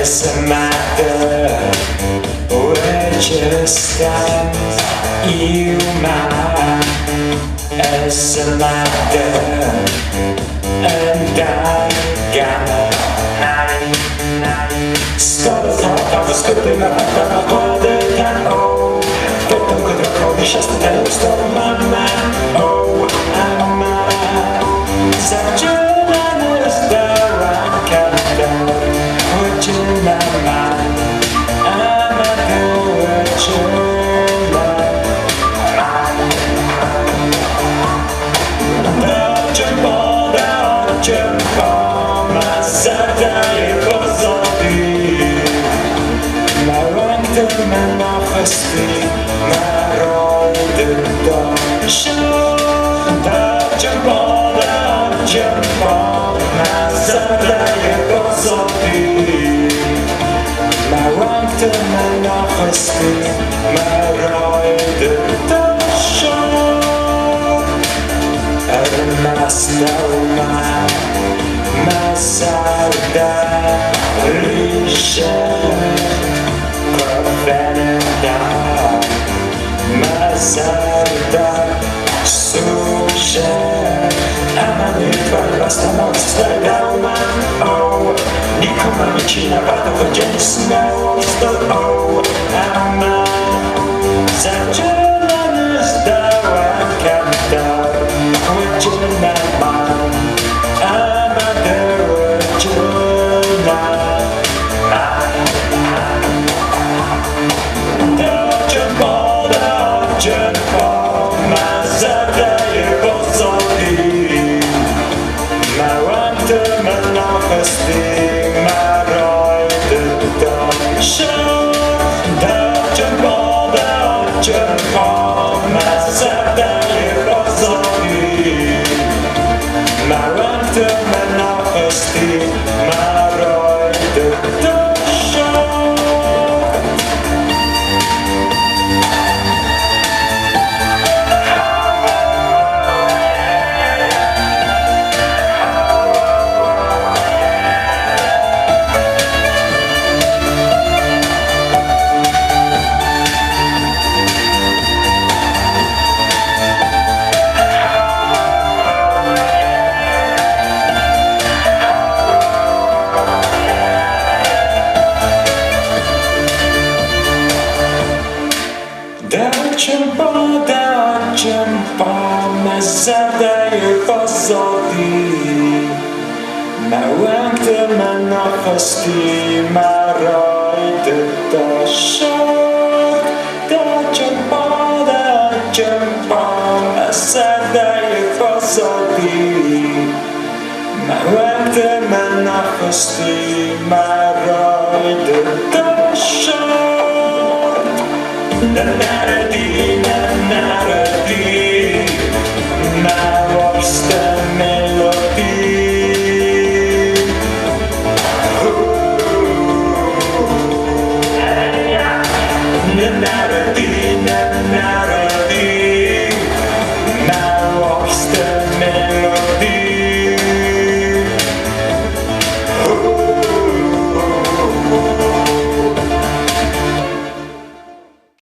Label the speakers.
Speaker 1: doesn't matter which time you mind. As a matter, and I got skoro złota skutki na nakłady ten o potem kudrokowi szastę ustawą mamę o ama zaczynamy zdała kata uczyna ma ama uczyna Oczem poda, oczem poma zadaje pozory Małękty menochesty narody do siąda Oczem poda, oczem poma zadaje pozory Małękty menochesty narody do siąda Nastał Mazarda Lisze Kowenda Mazarda Susze Amany Twarda stanął stardał man o Nikomu nic nie warto chodzić smało sto o Ama Zaczynamy zdała kantar Uczyna mam Amadery uczyna Oczem poda, oczem poma zadaje pozory Małam ty menochesty marojdy do siąda Oczem poda, oczem poma zadaje pozory Małam ty menochesty marojdy do siąda Oczem poda, oczem poma zadaje pozory Małękty menochesty marojdy do siąd Oczem poda, oczem poma zadaje pozory Małękty menochesty marojdy do siąd Naradi, małość